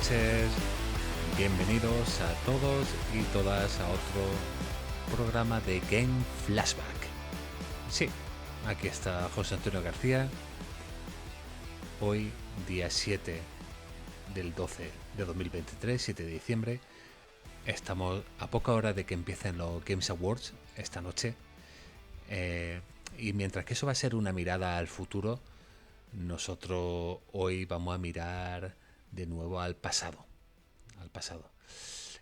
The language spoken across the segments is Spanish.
noches, bienvenidos a todos y todas a otro programa de Game Flashback. Sí, aquí está José Antonio García, hoy día 7 del 12 de 2023, 7 de diciembre. Estamos a poca hora de que empiecen los Games Awards esta noche, y mientras que eso va a ser una mirada al futuro, nosotros hoy vamos a mirar de nuevo al pasado.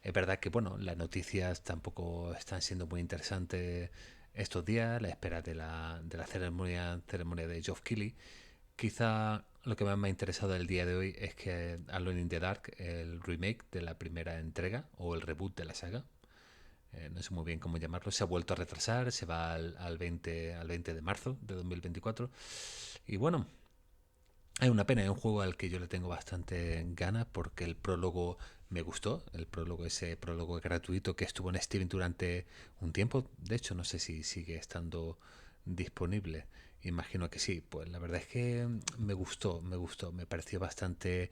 Es verdad que bueno, las noticias tampoco están siendo muy interesantes estos días, la espera de la ceremonia de Geoff Keighley. Quizá lo que más me ha interesado el día de hoy es que Alone in the Dark, el remake de la primera entrega o el reboot de la saga, no sé muy bien cómo llamarlo, se ha vuelto a retrasar, se va al 20 de marzo de 2024. Y bueno, es una pena, es un juego al que yo le tengo bastante ganas porque el prólogo me gustó, ese prólogo gratuito que estuvo en Steam durante un tiempo, de hecho no sé si sigue estando disponible, imagino que sí. Pues la verdad es que me pareció bastante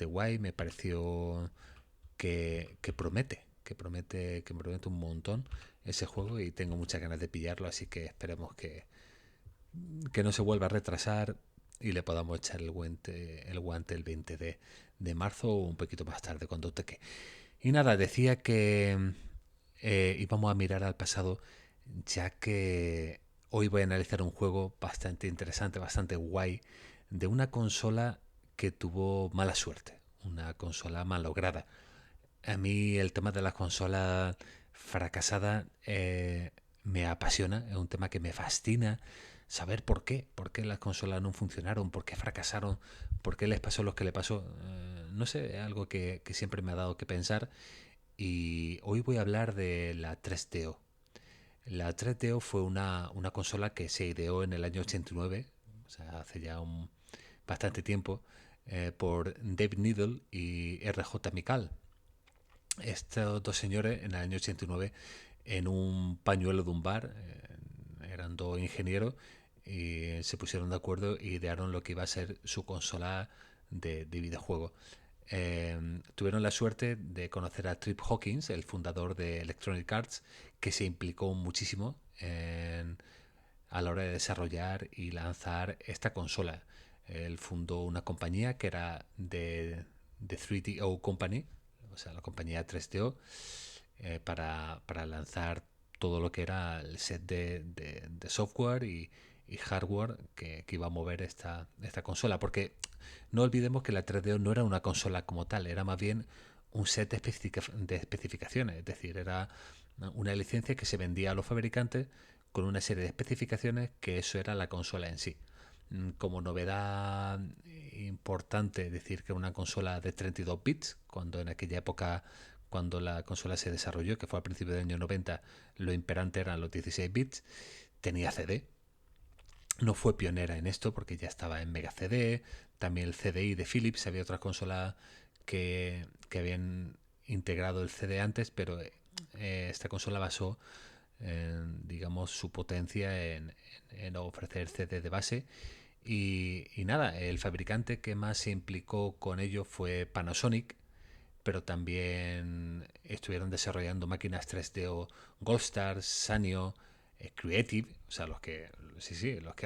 guay, me pareció que promete un montón ese juego y tengo muchas ganas de pillarlo, así que esperemos que no se vuelva a retrasar y le podamos echar el guante el 20 de marzo o un poquito más tarde cuando toque. Y nada, decía que íbamos a mirar al pasado, ya que hoy voy a analizar un juego bastante interesante, bastante guay, de una consola que tuvo mala suerte, una consola malograda. A mí el tema de las consolas fracasadas me apasiona, es un tema que me fascina saber por qué las consolas no funcionaron, por qué fracasaron, por qué les pasó lo que les pasó. No sé, es algo que siempre me ha dado que pensar y hoy voy a hablar de la 3DO. La 3DO fue una consola que se ideó en el año 89, o sea, hace ya bastante tiempo, por Dave Needle y R.J. Mikal. Estos dos señores en el año 89 en un pañuelo de un bar, eran dos ingenieros y se pusieron de acuerdo y idearon lo que iba a ser su consola de videojuego. Tuvieron la suerte de conocer a Trip Hawkins, el fundador de Electronic Arts, que se implicó muchísimo a la hora de desarrollar y lanzar esta consola. Él fundó una compañía que era de 3DO Company, o sea, la compañía 3DO, para lanzar todo lo que era el set de software y hardware que iba a mover esta consola. Porque no olvidemos que la 3DO no era una consola como tal, era más bien un set de especificaciones, es decir, era una licencia que se vendía a los fabricantes con una serie de especificaciones que eso era la consola en sí. Como novedad importante decir que una consola de 32 bits, cuando en aquella época, cuando la consola se desarrolló, que fue a principios del año 90, lo imperante eran los 16 bits, tenía CD. No fue pionera en esto porque ya estaba en Mega CD, también el CDI de Philips, había otras consolas que habían integrado el CD antes, pero esta consola basó, digamos, su potencia en ofrecer CD de base. Y nada, el fabricante que más se implicó con ello fue Panasonic, pero también estuvieron desarrollando máquinas 3DO Goldstar, Sanyo, Creative, o sea, los que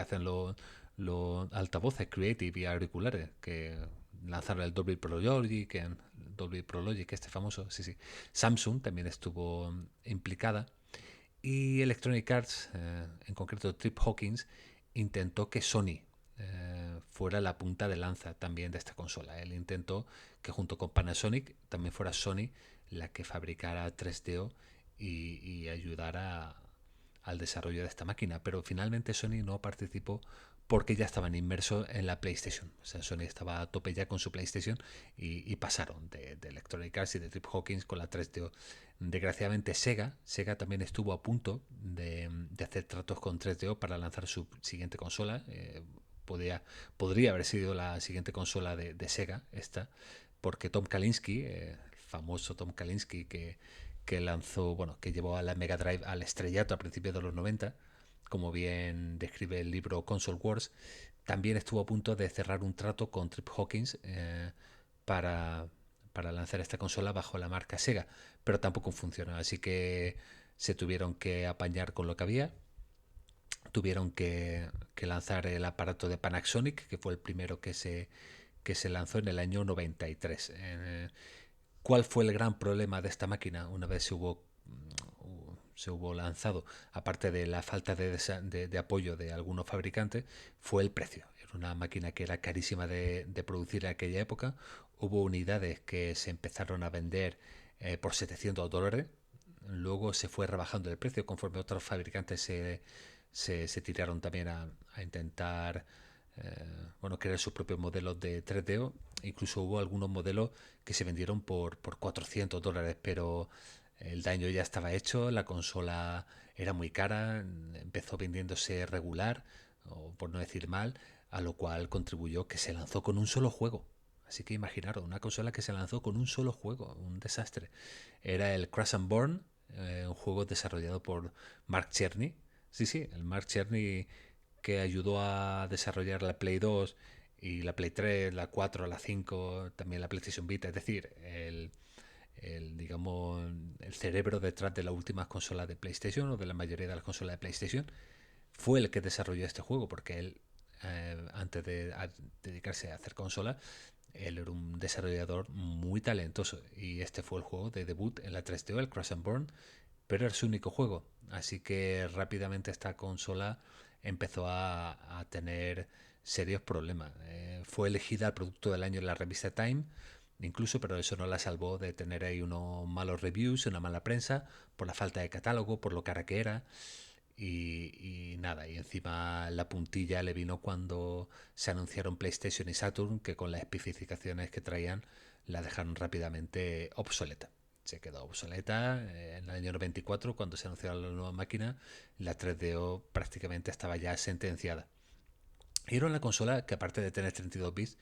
hacen los altavoces Creative y auriculares, que lanzaron el Dolby Pro Logic, este famoso, sí, sí. Samsung también estuvo implicada y Electronic Arts, en concreto Trip Hawkins, intentó que Sony fuera la punta de lanza también de esta consola. Él intentó que junto con Panasonic también fuera Sony la que fabricara 3DO y ayudara al desarrollo de esta máquina, pero finalmente Sony no participó porque ya estaban inmersos en la PlayStation. O sea, Sony estaba a tope ya con su PlayStation y pasaron de Electronic Arts y de Trip Hawkins con la 3DO. Desgraciadamente Sega también estuvo a punto de hacer tratos con 3DO para lanzar su siguiente consola. Podría haber sido la siguiente consola de Sega, esta, porque Tom Kalinske, el famoso Tom Kalinske que lanzó, bueno, que llevó a la Mega Drive al estrellato a principios de los 90, como bien describe el libro Console Wars, también estuvo a punto de cerrar un trato con Trip Hawkins para para lanzar esta consola bajo la marca Sega, pero tampoco funcionó, así que se tuvieron que apañar con lo que había. Tuvieron que lanzar el aparato de Panasonic, que fue el primero que se lanzó en el año 93. ¿Cuál fue el gran problema de esta máquina una vez se hubo lanzado? Aparte de la falta de apoyo de algunos fabricantes, fue el precio. Era una máquina que era carísima de producir en aquella época. Hubo unidades que se empezaron a vender por $700. Luego se fue rebajando el precio conforme otros fabricantes se tiraron también a intentar crear sus propios modelos de 3DO. Incluso hubo algunos modelos que se vendieron por $400, pero el daño ya estaba hecho, la consola era muy cara, empezó vendiéndose regular, o por no decir mal, a lo cual contribuyó que se lanzó con un solo juego. Así que imaginaros, una consola que se lanzó con un solo juego, un desastre. Era el Crash and Burn, un juego desarrollado por Mark Cerny. Sí, sí, el Mark Cerny que ayudó a desarrollar la Play 2 y la Play 3, la 4, la 5, también la PlayStation Vita, es decir, digamos, el cerebro detrás de las últimas consolas de PlayStation o de la mayoría de las consolas de PlayStation, fue el que desarrolló este juego, porque él, antes de dedicarse a hacer consolas, él era un desarrollador muy talentoso y este fue el juego de debut en la 3DO, el Crash and Burn, pero era su único juego, así que rápidamente esta consola empezó a tener serios problemas. Fue elegida el producto del año en la revista Time, incluso, pero eso no la salvó de tener ahí unos malos reviews, una mala prensa, por la falta de catálogo, por lo cara que era. Y nada, y encima la puntilla le vino cuando se anunciaron PlayStation y Saturn, que con las especificaciones que traían la dejaron rápidamente obsoleta. Se quedó obsoleta en el año 94 cuando se anunció la nueva máquina. La 3DO prácticamente estaba ya sentenciada. Y era una consola que, aparte de tener 32 bits,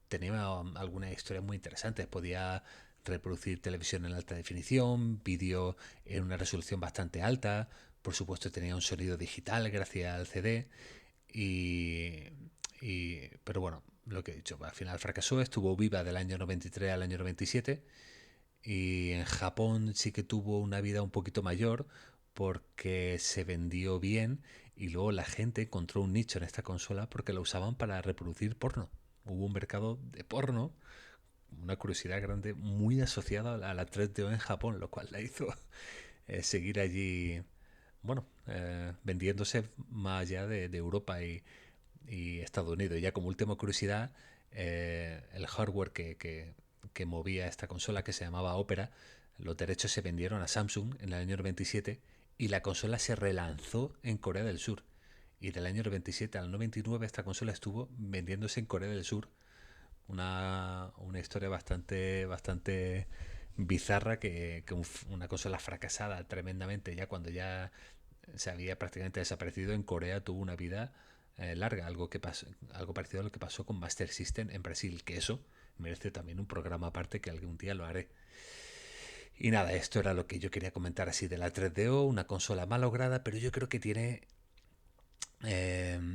tenía algunas historias muy interesantes. Podía reproducir televisión en alta definición, vídeo en una resolución bastante alta. Por supuesto tenía un sonido digital gracias al CD. Pero bueno, lo que he dicho, al final fracasó. Estuvo viva del año 93 al año 97. Y en Japón sí que tuvo una vida un poquito mayor porque se vendió bien y luego la gente encontró un nicho en esta consola porque la usaban para reproducir porno. Hubo un mercado de porno, una curiosidad grande, muy asociada a la 3DO en Japón, lo cual la hizo seguir allí, vendiéndose más allá de Europa y Estados Unidos. Ya como última curiosidad, el hardware que movía esta consola, que se llamaba Opera, los derechos se vendieron a Samsung en el año 97 y la consola se relanzó en Corea del Sur. Y del año 97 al 99 esta consola estuvo vendiéndose en Corea del Sur. Una historia bastante bizarra que una consola fracasada tremendamente ya cuando ya se había prácticamente desaparecido en Corea tuvo una vida larga, algo parecido a lo que pasó con Master System en Brasil, que eso merece también un programa aparte que algún día lo haré. Y nada, esto era lo que yo quería comentar así de la 3DO, una consola malograda, pero yo creo que tiene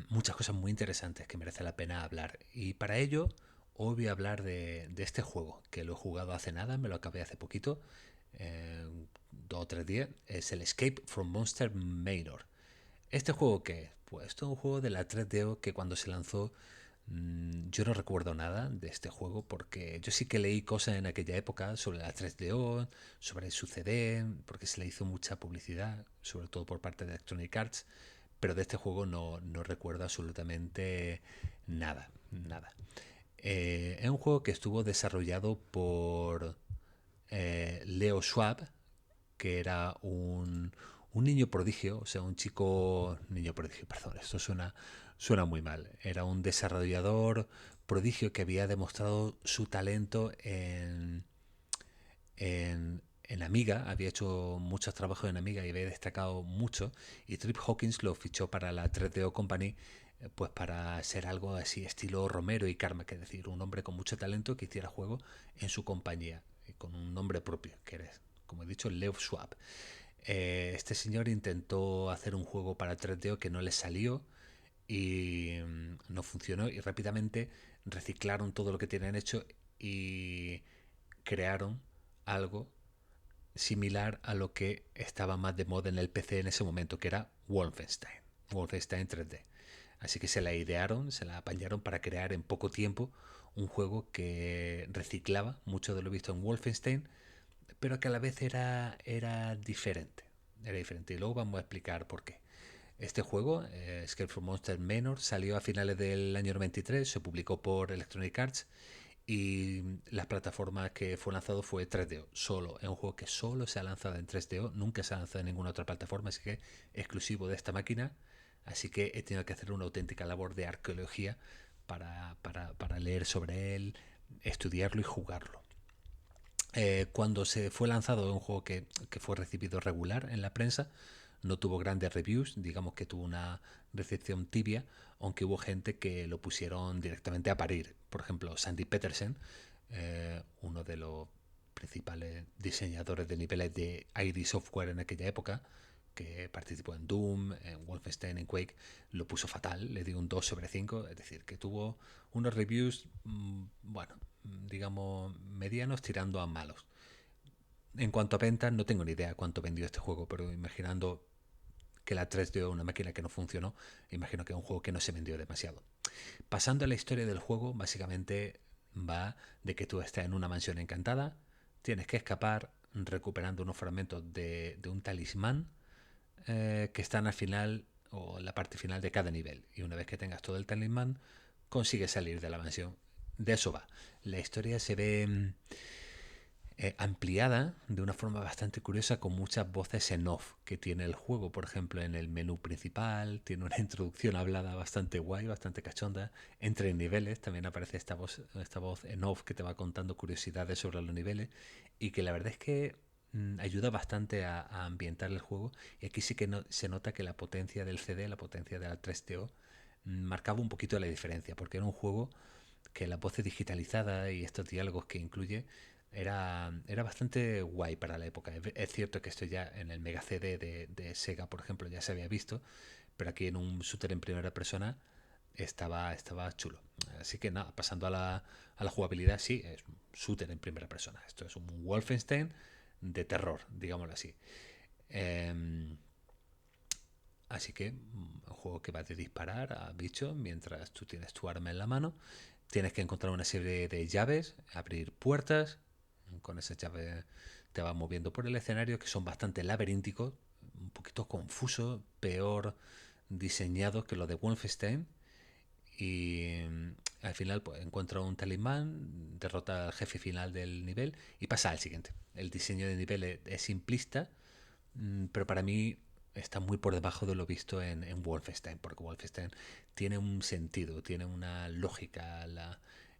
muchas cosas muy interesantes que merece la pena hablar. Y para ello, hoy voy a hablar de este juego, que lo he jugado hace nada, me lo acabé hace poquito, 2 o 3 días. Es el Escape from Monster Manor. ¿Este juego qué es? Pues esto es un juego de la 3DO que cuando se lanzó yo no recuerdo nada de este juego porque yo sí que leí cosas en aquella época sobre la 3DO, sobre su CD, porque se le hizo mucha publicidad, sobre todo por parte de Electronic Arts, pero de este juego no recuerdo absolutamente nada. Es un juego que estuvo desarrollado por Leo Schwab, que era un niño prodigio, o sea, un chico niño prodigio, perdón, esto suena muy mal. Era un desarrollador prodigio que había demostrado su talento en Amiga, había hecho muchos trabajos en Amiga y había destacado mucho, y Trip Hawkins lo fichó para la 3DO Company, pues para ser algo así estilo Romero y Karma, que es decir, un hombre con mucho talento que hiciera juego en su compañía, con un nombre propio, que era, como he dicho, Leo Schwab. Este señor intentó hacer un juego para 3DO que no le salió y no funcionó y rápidamente reciclaron todo lo que tenían hecho y crearon algo similar a lo que estaba más de moda en el PC en ese momento, que era Wolfenstein, Wolfenstein 3D. Así que se la idearon, se la apañaron para crear en poco tiempo un juego que reciclaba mucho de lo visto en Wolfenstein, pero que a la vez era diferente. Era diferente. Y luego vamos a explicar por qué. Este juego, Escape from Monster Manor, salió a finales del año 93, se publicó por Electronic Arts y la plataforma que fue lanzado fue 3DO. Solo, es un juego que solo se ha lanzado en 3DO, nunca se ha lanzado en ninguna otra plataforma, así que exclusivo de esta máquina. Así que he tenido que hacer una auténtica labor de arqueología para leer sobre él, estudiarlo y jugarlo. Cuando se fue lanzado un juego que fue recibido regular en la prensa, no tuvo grandes reviews, digamos que tuvo una recepción tibia, aunque hubo gente que lo pusieron directamente a parir. Por ejemplo, Sandy Petersen, uno de los principales diseñadores de niveles de ID Software en aquella época, que participó en Doom, en Wolfenstein, en Quake, lo puso fatal, le dio un 2/5, es decir, que tuvo unos reviews, bueno, digamos, medianos tirando a malos. En cuanto a ventas, no tengo ni idea cuánto vendió este juego, pero imaginando que la 3D es una máquina que no funcionó, imagino que es un juego que no se vendió demasiado. Pasando a la historia del juego, básicamente va de que tú estás en una mansión encantada, tienes que escapar recuperando unos fragmentos de un talismán que están al final o en la parte final de cada nivel. Y una vez que tengas todo el talismán, consigues salir de la mansión. De eso va. La historia se ve ampliada de una forma bastante curiosa con muchas voces en off que tiene el juego. Por ejemplo, en el menú principal tiene una introducción hablada bastante guay, bastante cachonda. Entre niveles también aparece esta voz en off que te va contando curiosidades sobre los niveles y que la verdad es que ayuda bastante a ambientar el juego. Y aquí sí que se nota que la potencia del CD, la potencia de la 3DO, marcaba un poquito la diferencia, porque era un juego que la voz digitalizada y estos diálogos que incluye era bastante guay para la época. Es cierto que esto ya en el Mega CD de Sega, por ejemplo, ya se había visto, pero aquí en un shooter en primera persona estaba chulo. Así que nada, pasando a la jugabilidad, sí, es un shooter en primera persona. Esto es un Wolfenstein de terror, digámoslo así. Eh, Así que un juego que va de disparar a bichos mientras tú tienes tu arma en la mano. Tienes que encontrar una serie de llaves, abrir puertas. Con esas llaves te vas moviendo por el escenario, que son bastante laberínticos, un poquito confusos, peor diseñados que los de Wolfenstein. Y al final pues, encuentra un talismán, derrota al jefe final del nivel y pasa al siguiente. El diseño de nivel es simplista, pero para mí está muy por debajo de lo visto en Wolfenstein, porque Wolfenstein tiene un sentido, tiene una lógica,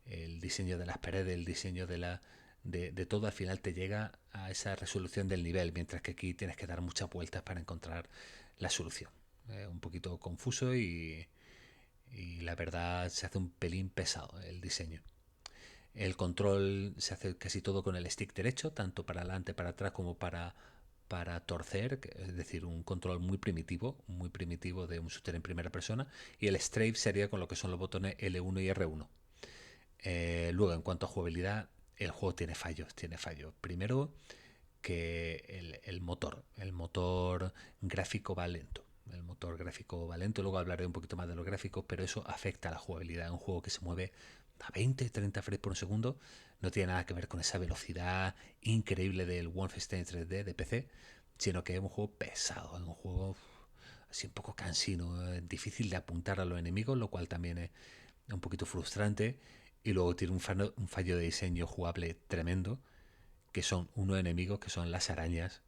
el diseño de las paredes, el diseño de todo al final te llega a esa resolución del nivel, mientras que aquí tienes que dar muchas vueltas para encontrar la solución. Un poquito confuso y la verdad se hace un pelín pesado el diseño. El control se hace casi todo con el stick derecho, tanto para adelante, para atrás como para torcer, es decir, un control muy primitivo de un shooter en primera persona. Y el strafe sería con lo que son los botones L1 y R1. Luego, en cuanto a jugabilidad, el juego tiene fallos, tiene fallos. Primero, que el motor gráfico va lento. El motor gráfico va lento, luego hablaré un poquito más de los gráficos, pero eso afecta a la jugabilidad. Es un juego que se mueve a 20-30 frames por segundo, no tiene nada que ver con esa velocidad increíble del Wolfenstein 3D de PC, sino que es un juego pesado, es un juego así un poco cansino, difícil de apuntar a los enemigos, lo cual también es un poquito frustrante. Y luego tiene un fallo de diseño jugable tremendo, que son unos enemigos que son las arañas,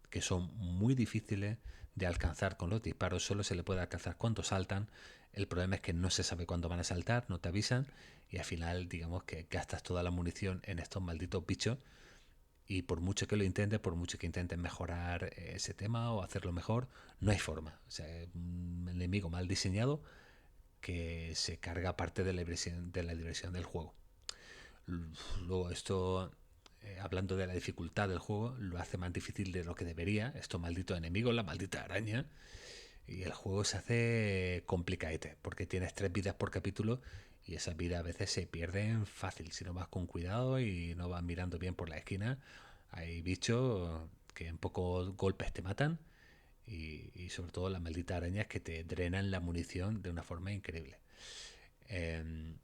que son muy difíciles de alcanzar con los disparos. Solo se le puede alcanzar cuando saltan. El problema es que no se sabe cuándo van a saltar, no te avisan y al final digamos que gastas toda la munición en estos malditos bichos y por mucho que lo intentes, por mucho que intentes mejorar ese tema o hacerlo mejor, no hay forma. O sea, es un enemigo mal diseñado que se carga parte de la diversión del juego. Luego esto, hablando de la dificultad del juego, lo hace más difícil de lo que debería. Estos malditos enemigos, la maldita araña. Y el juego se hace complicadete, porque tienes 3 vidas por capítulo Y esas vidas a veces se pierden fácil si no vas con cuidado y no vas mirando bien por la esquina. Hay bichos que en pocos golpes te matan y sobre todo las malditas arañas que te drenan la munición de una forma increíble. Eh,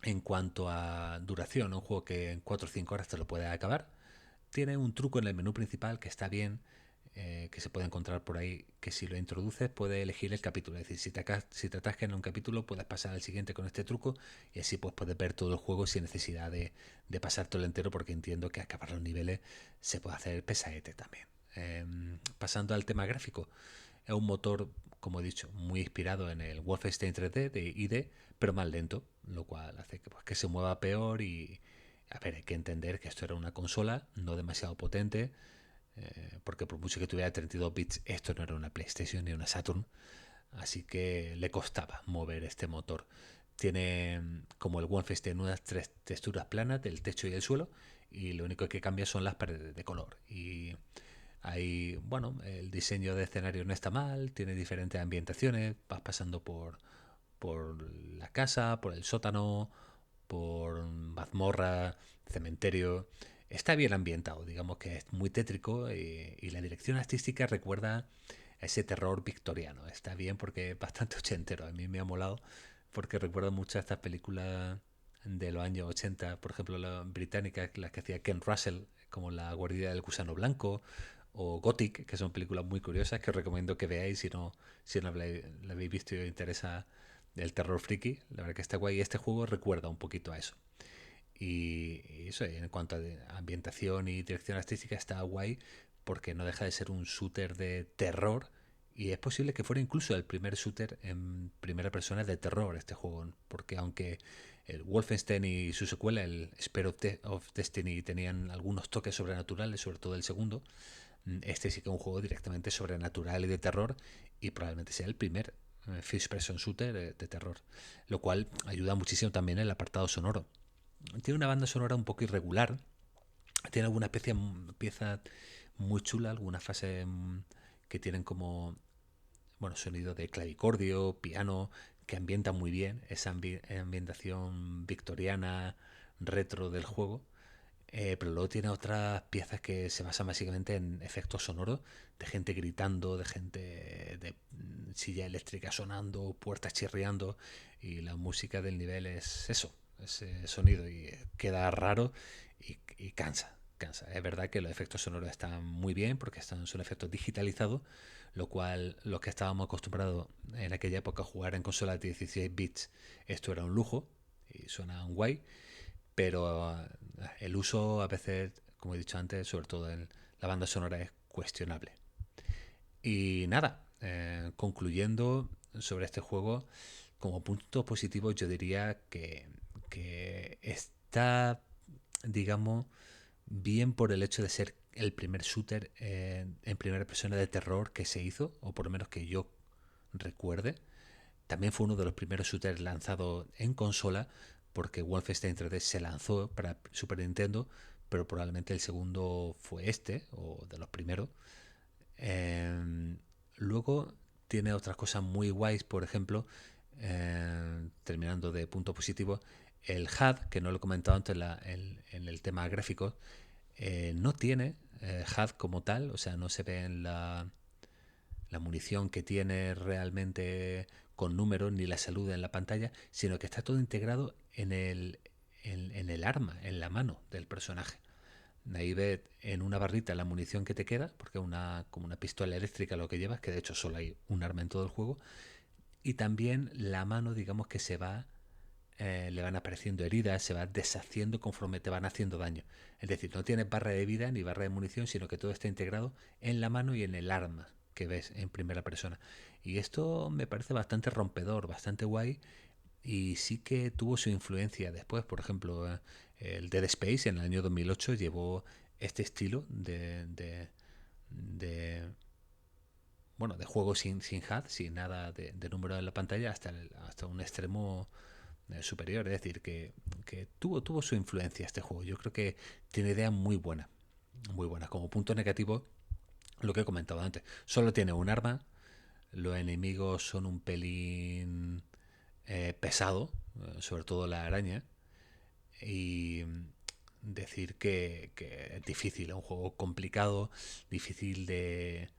en cuanto a duración, un juego que en 4 o 5 horas te lo puedes acabar. Tiene un truco en el menú principal que está bien, que se puede encontrar por ahí, que si lo introduces puedes elegir el capítulo. Es decir, si te atascas en un capítulo, puedes pasar al siguiente con este truco y así pues puedes ver todo el juego sin necesidad de pasar todo el entero, porque entiendo que acabar los niveles se puede hacer pesadete también. Pasando al tema gráfico, es un motor, como he dicho, muy inspirado en el Wolfenstein 3D de ID, pero más lento, lo cual hace que, pues, que se mueva peor y, a ver, hay que entender que esto era una consola no demasiado potente, porque por mucho que tuviera 32 bits, esto no era una PlayStation ni una Saturn, así que le costaba mover este motor. Tiene, como el Wolfenstein, unas tres texturas planas del techo y el suelo, y lo único que cambia son las paredes de color. Y hay, bueno, el diseño de escenario no está mal, tiene diferentes ambientaciones, vas pasando por la casa, por el sótano, por mazmorra, cementerio. Está bien ambientado, digamos que es muy tétrico y la dirección artística recuerda a ese terror victoriano. Está bien porque es bastante ochentero, a mí me ha molado porque recuerda mucho a estas películas de los años 80, por ejemplo la británica, las que hacía Ken Russell, como La guardia del gusano blanco o Gothic, que son películas muy curiosas que os recomiendo que veáis si no la habéis visto y os interesa el terror friki. La verdad que está guay. Este juego recuerda un poquito a eso. Y eso, en cuanto a ambientación y dirección artística, está guay porque no deja de ser un shooter de terror. Y es posible que fuera incluso el primer shooter en primera persona de terror este juego. Porque aunque el Wolfenstein y su secuela, el Spear of Destiny, tenían algunos toques sobrenaturales, sobre todo el segundo, este sí que es un juego directamente sobrenatural y de terror. Y probablemente sea el primer first person shooter de terror. Lo cual ayuda muchísimo también en el apartado sonoro. Tiene una banda sonora un poco irregular. Tiene alguna pieza muy chula, algunas fases que tienen como, bueno, sonido de clavicordio, piano, que ambientan muy bien esa ambientación victoriana, retro del juego. Pero luego tiene otras piezas que se basan básicamente en efectos sonoros, de gente gritando, de gente de silla eléctrica sonando, puertas chirriando, y la música del nivel es eso, ese sonido, y queda raro y cansa. Cansa. Es verdad que los efectos sonoros están muy bien porque son efectos digitalizados, lo cual los que estábamos acostumbrados en aquella época a jugar en consolas de 16 bits, esto era un lujo y suena un guay, pero el uso a veces, como he dicho antes, sobre todo en la banda sonora, es cuestionable. Y nada, concluyendo sobre este juego, como punto positivo yo diría que está, digamos, bien por el hecho de ser el primer shooter en primera persona de terror que se hizo, o por lo menos que yo recuerde. También fue uno de los primeros shooters lanzados en consola, porque Wolfenstein 3D se lanzó para Super Nintendo, pero probablemente el segundo fue este, o de los primeros. Eh, Luego tiene otras cosas muy guays, por ejemplo, terminando de punto positivo, el HUD, que no lo he comentado antes en el tema gráfico, no tiene HUD como tal, o sea, no se ve en la munición que tiene realmente con números ni la salud en la pantalla, sino que está todo integrado en el arma, en la mano del personaje. Ahí ves en una barrita la munición que te queda, porque es como una pistola eléctrica lo que llevas, que de hecho solo hay un arma en todo el juego, y también la mano, digamos que le van apareciendo heridas, se va deshaciendo conforme te van haciendo daño. Es decir, no tienes barra de vida ni barra de munición, sino que todo está integrado en la mano y en el arma que ves en primera persona. Y esto me parece bastante rompedor, bastante guay, y sí que tuvo su influencia después. Por ejemplo, el Dead Space en el año 2008 llevó este estilo de bueno, de juego sin HUD, sin nada de número en la pantalla, hasta un extremo superior. Es decir, que tuvo su influencia este juego. Yo creo que tiene ideas muy buenas. Muy buenas. Como punto negativo, lo que he comentado antes. Solo tiene un arma. Los enemigos son un pelín pesado. sobre todo la araña, y decir que es difícil, es un juego complicado, difícil de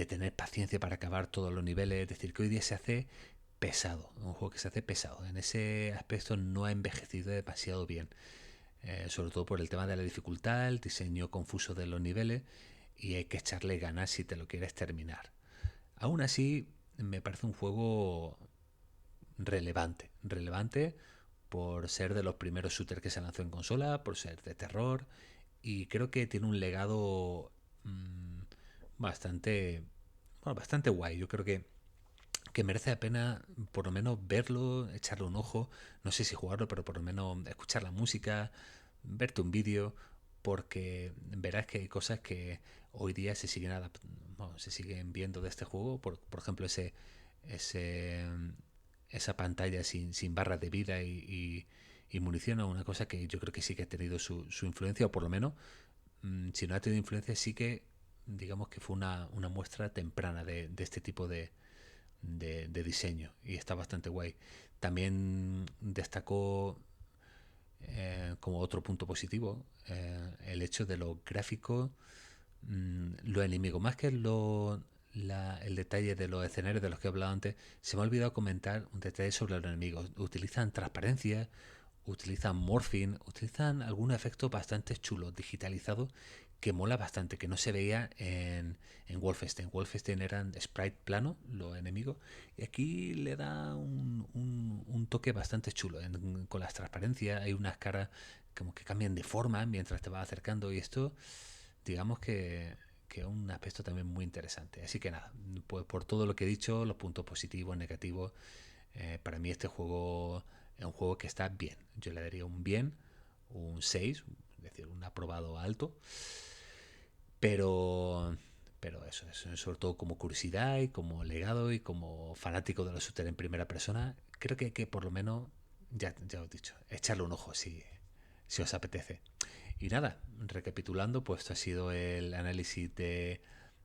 tener paciencia para acabar todos los niveles, es decir, que hoy día se hace pesado, un juego que se hace pesado. En ese aspecto no ha envejecido demasiado bien, sobre todo por el tema de la dificultad, el diseño confuso de los niveles, y hay que echarle ganas si te lo quieres terminar. Aún así, me parece un juego relevante por ser de los primeros shooters que se lanzó en consola, por ser de terror, y creo que tiene un legado bastante, bueno, bastante guay. Yo creo que merece la pena por lo menos verlo, echarle un ojo, no sé si jugarlo, pero por lo menos escuchar la música, verte un vídeo, porque verás que hay cosas que hoy día se siguen bueno, se siguen viendo de este juego, por ejemplo ese esa pantalla sin barras de vida y munición, es una cosa que yo creo que sí que ha tenido su influencia, o por lo menos, si no ha tenido influencia, sí que digamos que fue una muestra temprana de este tipo de diseño, y está bastante guay. También destacó como otro punto positivo el hecho de los gráficos, los enemigos, más que el detalle de los escenarios de los que he hablado antes. Se me ha olvidado comentar un detalle sobre los enemigos. Utilizan transparencia, utilizan morphing, utilizan algunos efectos bastante chulos, digitalizados, que mola bastante, que no se veía en Wolfenstein. Wolfenstein eran sprite plano, los enemigos, y aquí le da un toque bastante chulo. Con las transparencias hay unas caras como que cambian de forma mientras te vas acercando, y esto, digamos que es un aspecto también muy interesante. Así que nada, pues por todo lo que he dicho, los puntos positivos, negativos, para mí este juego es un juego que está bien. Yo le daría un bien, un 6, es decir, un aprobado alto, pero eso, sobre todo como curiosidad y como legado y como fanático de los shooters en primera persona, creo que por lo menos, ya os he dicho, echarle un ojo si os apetece. Y nada, recapitulando, pues esto ha sido el análisis de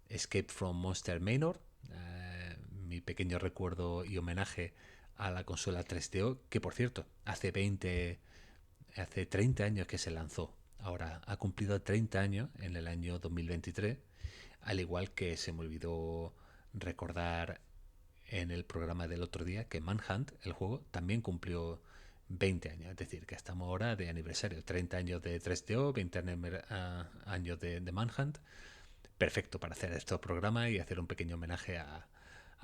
Escape from Monster Manor, mi pequeño recuerdo y homenaje a la consola 3DO, que por cierto, hace 30 años que se lanzó. Ahora ha cumplido 30 años en el año 2023, al igual que se me olvidó recordar en el programa del otro día que Manhunt, el juego, también cumplió 20 años. Es decir, que estamos ahora de aniversario. 30 años de 3DO, 20 años de Manhunt. Perfecto para hacer estos programas y hacer un pequeño homenaje a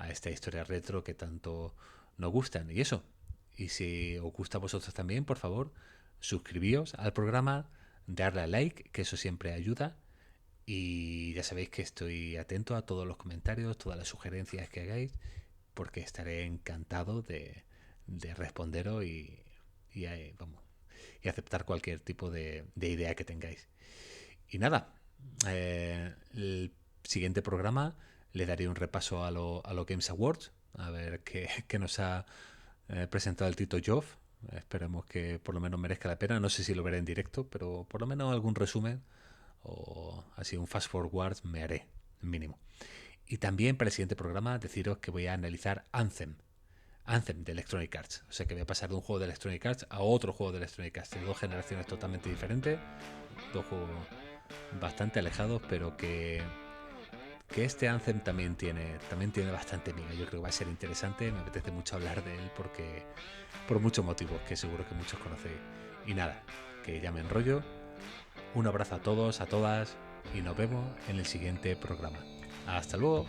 esta historia retro que tanto nos gustan. Y eso. Y si os gusta a vosotros también, por favor, suscribíos al programa, darle a like, que eso siempre ayuda. Y ya sabéis que estoy atento a todos los comentarios, todas las sugerencias que hagáis, porque estaré encantado de responderos vamos, y aceptar cualquier tipo de idea que tengáis. Y nada, el siguiente programa le daré un repaso a los Games Awards, a ver qué nos ha presentado el Tito Joff. Esperemos que por lo menos merezca la pena. No sé si lo veré en directo, pero por lo menos algún resumen o así un fast forward me haré, mínimo. Y también para el siguiente programa deciros que voy a analizar Anthem de Electronic Arts. O sea que voy a pasar de un juego de Electronic Arts a otro juego de Electronic Arts, de dos generaciones totalmente diferentes, dos juegos bastante alejados, pero que este Anthem también tiene bastante miga. Yo creo que va a ser interesante, me apetece mucho hablar de él porque por muchos motivos que seguro que muchos conocéis. Y nada, que ya me enrollo. Un abrazo a todos, a todas, y nos vemos en el siguiente programa. Hasta luego.